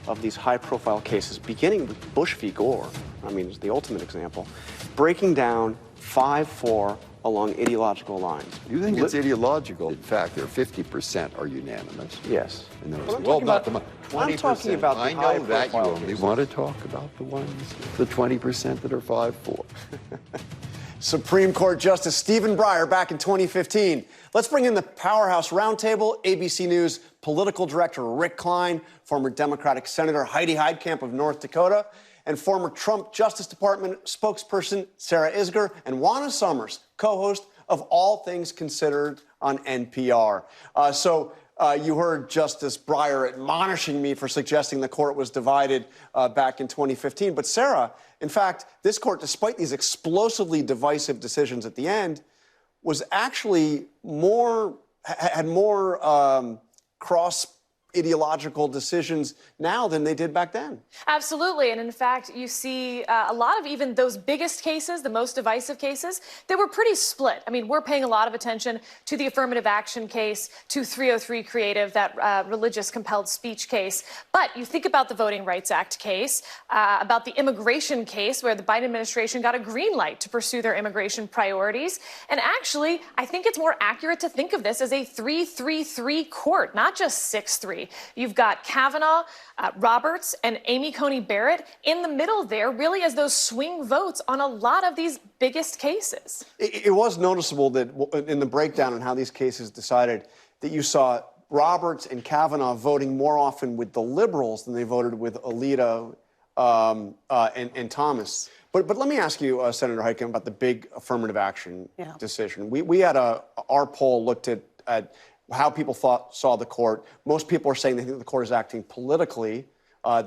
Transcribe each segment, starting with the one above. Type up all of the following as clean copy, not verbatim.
of these high-profile cases, beginning with Bush v. Gore, I mean, it's the ultimate example, breaking down 5-4 along ideological lines. You think it's ideological? In fact, there are 50% are unanimous. Yes. And those, I'm well, talking not about, the 20%. I'm talking about the I know that you high-profile only cases. want to talk about the ones, the 20% that are 5-4. Supreme Court Justice Stephen Breyer back in 2015. Let's bring in the Powerhouse Roundtable, ABC News political director Rick Klein, former Democratic Senator Heidi Heitkamp of North Dakota, and former Trump Justice Department spokesperson Sarah Isgur, and Juana Summers, co-host of All Things Considered on NPR. You heard Justice Breyer admonishing me for suggesting the court was divided back in 2015. But Sarah, in fact, this court, despite these explosively divisive decisions at the end, was actually had more cross-ideological decisions now than they did back then. Absolutely. And in fact, you see a lot of even those biggest cases, the most divisive cases, they were pretty split. I mean, we're paying a lot of attention to the affirmative action case, to 303 Creative, that religious compelled speech case. But you think about the Voting Rights Act case, about the immigration case, where the Biden administration got a green light to pursue their immigration priorities. And actually, I think it's more accurate to think of this as a 3-3-3 court, not just 6-3. You've got Kavanaugh, Roberts, and Amy Coney Barrett in the middle there, really as those swing votes on a lot of these biggest cases. It was noticeable that in the breakdown on how these cases decided that you saw Roberts and Kavanaugh voting more often with the liberals than they voted with Alito and Thomas. But let me ask you, Senator Heitkamp, about the big affirmative action decision. We had our poll looked at how people saw the court. Most people are saying they think the court is acting politically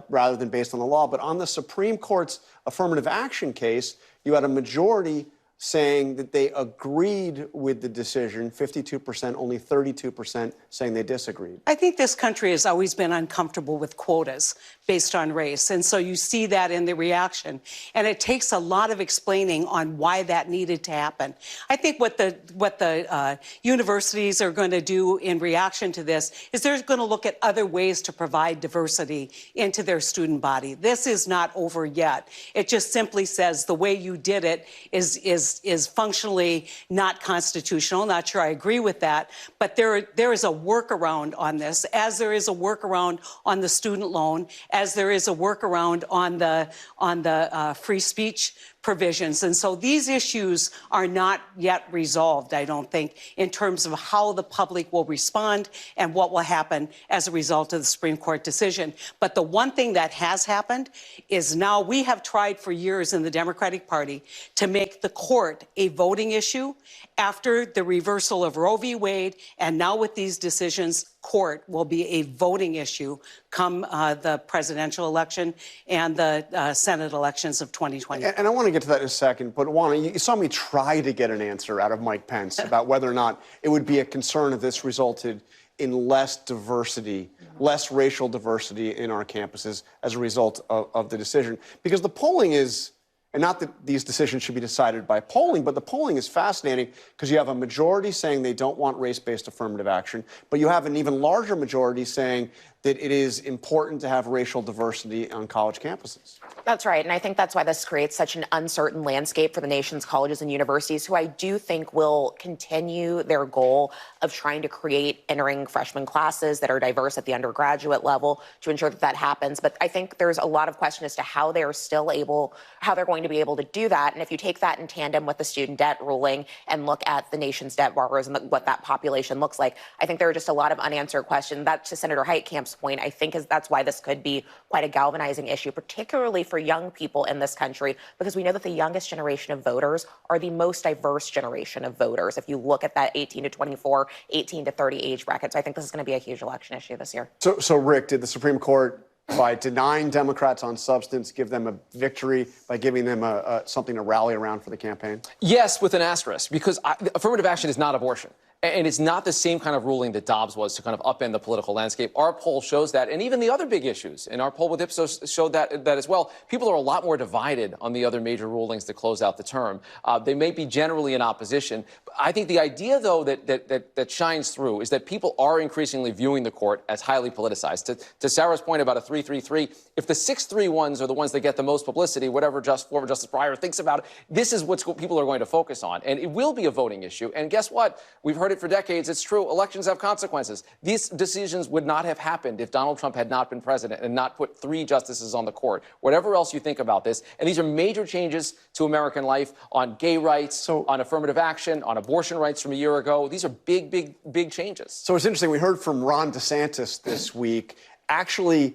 rather than based on the law. But on the Supreme Court's affirmative action case, you had a majority saying that they agreed with the decision, 52%, only 32% saying they disagreed. I think this country has always been uncomfortable with quotas based on race. And so you see that in the reaction. And it takes a lot of explaining on why that needed to happen. I think what the universities are going to do in reaction to this is they're going to look at other ways to provide diversity into their student body. This is not over yet. It just simply says the way you did it is functionally not constitutional. Not sure I agree with that, but there is a workaround on this, as there is a workaround on the student loan, as there is a workaround on the free speech provisions. And so these issues are not yet resolved, I don't think, in terms of how the public will respond and what will happen as a result of the Supreme Court decision. But the one thing that has happened is now we have tried for years in the Democratic Party to make the court a voting issue. After the reversal of Roe v. Wade, and now with these decisions, court will be a voting issue come the presidential election and the Senate elections of 2020. And I want to get to that in a second, but Juana, you saw me try to get an answer out of Mike Pence about whether or not it would be a concern if this resulted in less diversity, less racial diversity in our campuses as a result of the decision. Because the polling is, and not that these decisions should be decided by polling, but the polling is fascinating because you have a majority saying they don't want race-based affirmative action, but you have an even larger majority saying that it is important to have racial diversity on college campuses. That's right, and I think that's why this creates such an uncertain landscape for the nation's colleges and universities, who I do think will continue their goal of trying to create entering freshman classes that are diverse at the undergraduate level to ensure that that happens. But I think there's a lot of question as to how they're going to be able to do that. And if you take that in tandem with the student debt ruling and look at the nation's debt borrowers and what that population looks like, I think there are just a lot of unanswered questions. That, to Senator Heitkamp's point, I think that's why this could be quite a galvanizing issue, particularly for young people in this country, because we know that the youngest generation of voters are the most diverse generation of voters. If you look at that 18 to 24, 18 to 30 age bracket. So I think this is going to be a huge election issue this year. So Rick, did the Supreme Court, by denying Democrats on substance, give them a victory by giving them something to rally around for the campaign? Yes, with an asterisk, because affirmative action is not abortion. And it's not the same kind of ruling that Dobbs was to kind of upend the political landscape. Our poll shows that, and even the other big issues. And our poll with Ipsos showed that as well. People are a lot more divided on the other major rulings that close out the term. They may be generally in opposition. I think the idea, though, that shines through is that people are increasingly viewing the court as highly politicized. To Sarah's point about a 3-3-3, if the 6-3 ones are the ones that get the most publicity, whatever former Justice Breyer thinks about it, this is what people are going to focus on. And it will be a voting issue. And guess what? We've heard it for decades. It's true. Elections have consequences. These decisions would not have happened if Donald Trump had not been president and not put 3 justices on the court. Whatever else you think about this. And these are major changes to American life on gay rights, on affirmative action, on abortion rights from a year ago. These are big, big, big changes. So it's interesting. We heard from Ron DeSantis this week, actually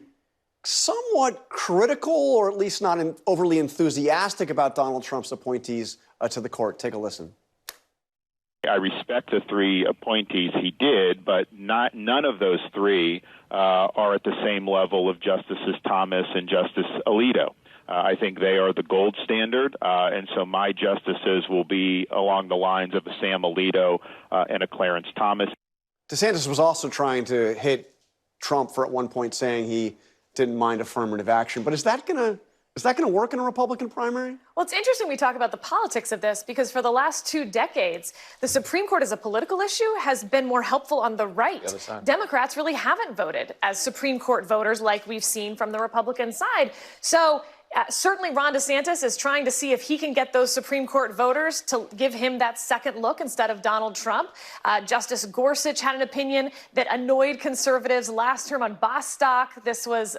somewhat critical, or at least not overly enthusiastic about Donald Trump's appointees to the court. Take a listen. I respect the 3 appointees he did, but none of those 3 are at the same level of Justices Thomas and Justice Alito. I think they are the gold standard, and so my justices will be along the lines of a Sam Alito and a Clarence Thomas. DeSantis was also trying to hit Trump for at one point saying he didn't mind affirmative action. But is that going to work in a Republican primary? Well, it's interesting we talk about the politics of this because for the last 2 decades, the Supreme Court as a political issue has been more helpful on the right. Democrats really haven't voted as Supreme Court voters like we've seen from the Republican side. So certainly Ron DeSantis is trying to see if he can get those Supreme Court voters to give him that second look instead of Donald Trump. Justice Gorsuch had an opinion that annoyed conservatives last term on Bostock. This was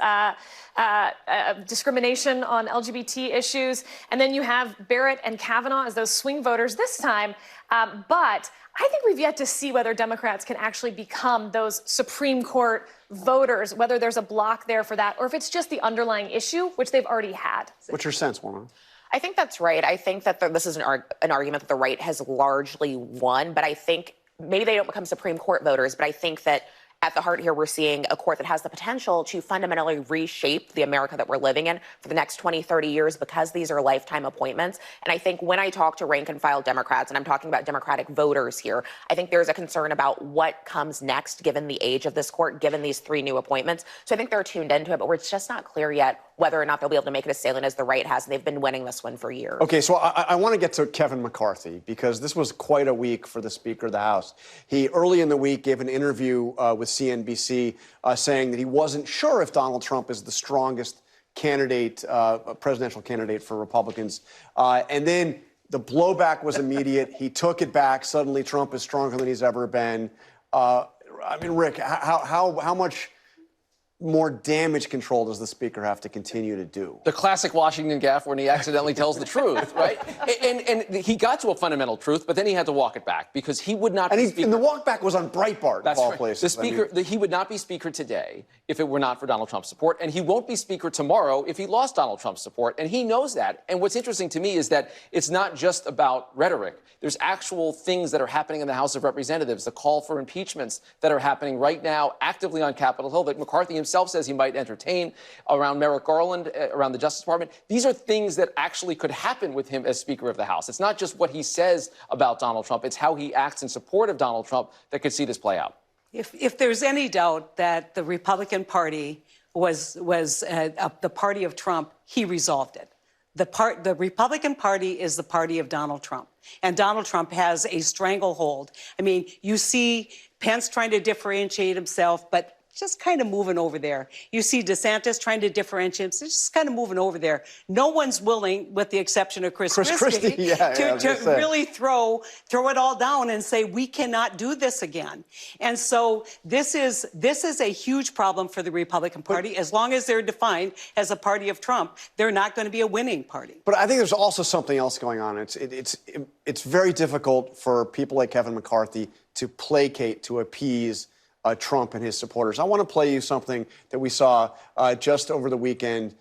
discrimination on LGBT issues. And then you have Barrett and Kavanaugh as those swing voters this time. But I think we've yet to see whether Democrats can actually become those Supreme Court voters, whether there's a block there for that, or if it's just the underlying issue, which they've already had. What's your sense, Warren? I think that's right. I think that this is an argument that the right has largely won, but I think maybe they don't become Supreme Court voters, but I think that at the heart here, we're seeing a court that has the potential to fundamentally reshape the America that we're living in for the next 20, 30 years because these are lifetime appointments. And I think when I talk to rank and file Democrats, and I'm talking about Democratic voters here, I think there's a concern about what comes next given the age of this court, given these 3 new appointments. So I think they're tuned into it, but it's just not clear yet whether or not they'll be able to make it as salient as the right has. And they've been winning this one for years. Okay, so I want to get to Kevin McCarthy because this was quite a week for the Speaker of the House. He, early in the week, gave an interview with CNBC saying that he wasn't sure if Donald Trump is the strongest candidate, presidential candidate for Republicans. And then the blowback was immediate. He took it back. Suddenly, Trump is stronger than he's ever been. I mean, Rick, how much more damage control does the Speaker have to continue to do? The classic Washington gaffe when he accidentally tells the truth, right? And he got to a fundamental truth, but then he had to walk it back because he would not be Speaker. And the walk back was on Breitbart, of all places. The Speaker, he would not be Speaker today if it were not for Donald Trump's support, and he won't be Speaker tomorrow if he lost Donald Trump's support, and he knows that. And what's interesting to me is that it's not just about rhetoric. There's actual things that are happening in the House of Representatives, the call for impeachments that are happening right now actively on Capitol Hill that McCarthy himself says he might entertain around Merrick Garland, around the Justice Department. These are things that actually could happen with him as Speaker of the House. It's not just what he says about Donald Trump. It's how he acts in support of Donald Trump that could see this play out. If there's any doubt that the Republican Party was the party of Trump, he resolved it. The Republican Party is the party of Donald Trump, and Donald Trump has a stranglehold. I mean, you see Pence trying to differentiate himself, but just kind of moving over there. You see DeSantis trying to differentiate himself, just kind of moving over there. No one's willing, with the exception of Chris Christie, to really throw it all down and say, we cannot do this again. And so this is a huge problem for the Republican Party. As long as they're defined as a party of Trump, they're not going to be a winning party. But I think there's also something else going on. It's very difficult for people like Kevin McCarthy to placate, to appease Trump and his supporters. I want to play you something that we saw just over the weekend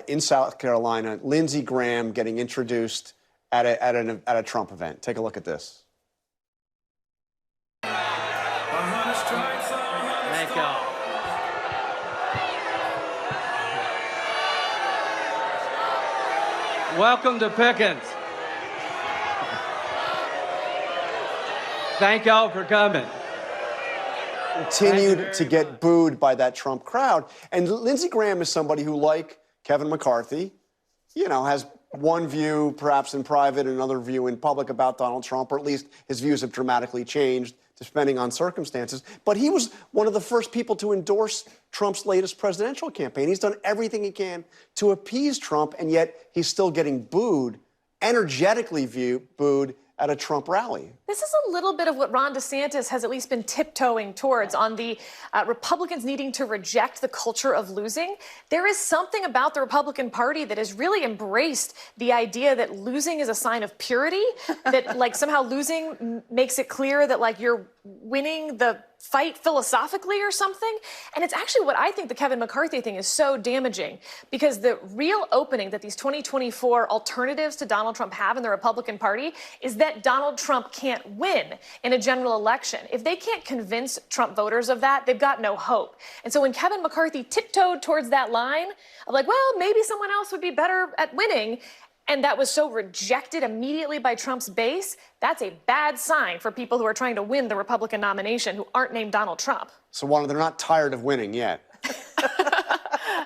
in South Carolina. Lindsey Graham getting introduced at a Trump event. Take a look at this. Thank y'all. Welcome to Pickens. Thank y'all for coming. Continued to get booed by that Trump crowd. And Lindsey Graham is somebody who, like Kevin McCarthy, has one view perhaps in private and another view in public about Donald Trump, or at least his views have dramatically changed depending on circumstances. But he was one of the first people to endorse Trump's latest presidential campaign. He's done everything he can to appease Trump, and yet he's still getting booed, energetically booed at a Trump rally. This is a little bit of what Ron DeSantis has at least been tiptoeing towards on the Republicans needing to reject the culture of losing. There is something about the Republican Party that has really embraced the idea that losing is a sign of purity, that like somehow losing makes it clear that like you're winning the fight philosophically or something. And it's actually what I think the Kevin McCarthy thing is so damaging, because the real opening that these 2024 alternatives to Donald Trump have in the Republican Party is that Donald Trump can't win in a general election. If they can't convince Trump voters of that, they've got no hope. And so when Kevin McCarthy tiptoed towards that line of like, well, maybe someone else would be better at winning, and that was so rejected immediately by Trump's base, that's a bad sign for people who are trying to win the Republican nomination who aren't named Donald Trump. So, Wanda, they're not tired of winning yet.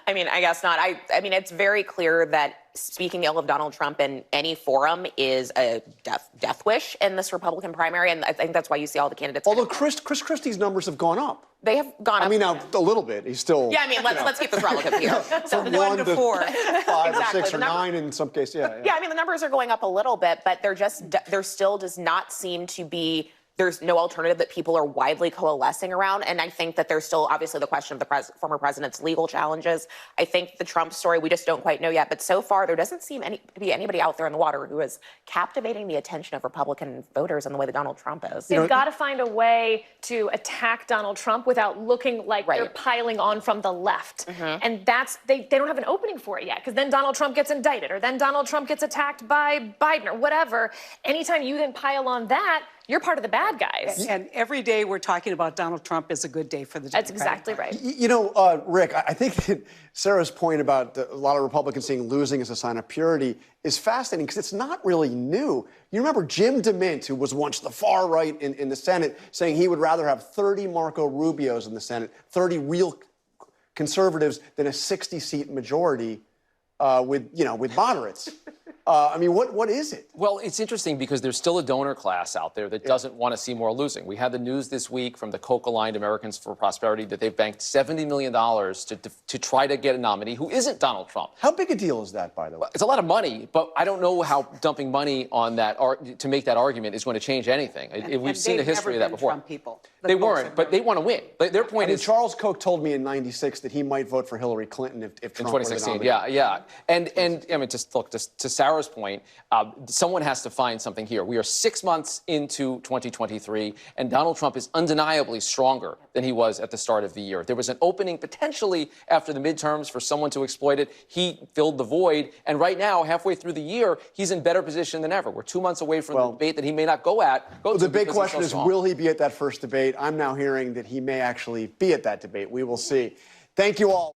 I mean, I guess not. I mean, it's very clear that speaking ill of Donald Trump in any forum is a death wish in this Republican primary, and I think that's why you see all the candidates. Although Chris Christie's numbers have gone up. They have gone up. I mean, now a little bit. He's still. Yeah, I mean, let's keep this relative here. From 1 to 4, 5 Exactly. or 6 or 9 in some cases. Yeah, I mean, the numbers are going up a little bit, but there still does not seem to be. There's no alternative that people are widely coalescing around. And I think that there's still obviously the question of the former president's legal challenges. I think the Trump story, we just don't quite know yet. But so far, there doesn't seem to be anybody out there in the water who is captivating the attention of Republican voters in the way that Donald Trump is. They've got to find a way to attack Donald Trump without looking like they're piling on from the left. And they don't have an opening for it yet, because then Donald Trump gets indicted, or then Donald Trump gets attacked by Biden or whatever. Anytime you then pile on that, you're part of the bad guys. And every day we're talking about Donald Trump is a good day for the Democratic That's exactly right. Rick, I think that Sarah's point about a lot of Republicans seeing losing as a sign of purity is fascinating, because it's not really new. You remember Jim DeMint, who was once the far right in the Senate, saying he would rather have 30 Marco Rubios in the Senate, 30 real conservatives, than a 60-seat majority with moderates. I mean, what is it? Well, it's interesting because there's still a donor class out there that doesn't want to see more losing. We had the news this week from the Koch-aligned Americans for Prosperity that they've banked $70 million to try to get a nominee who isn't Donald Trump. How big a deal is that, by the way? It's a lot of money, but I don't know how dumping money on that to make that argument is going to change anything. We've seen a history of that before. Trump people. They weren't, but they want to win. Their point is Charles Koch told me in '96 that he might vote for Hillary Clinton if Trump in 2016. Yeah. And I mean, just look, to Sarah's point, someone has to find something here. We are 6 months into 2023, and Donald Trump is undeniably stronger than he was at the start of the year. There was an opening potentially after the midterms for someone to exploit it. He filled the void, and right now, halfway through the year, he's in better position than ever. We're 2 months away from the debate that he may not go to. The big question is, will he be at that first debate? I'm now hearing that he may actually be at that debate. We will see. Thank you all.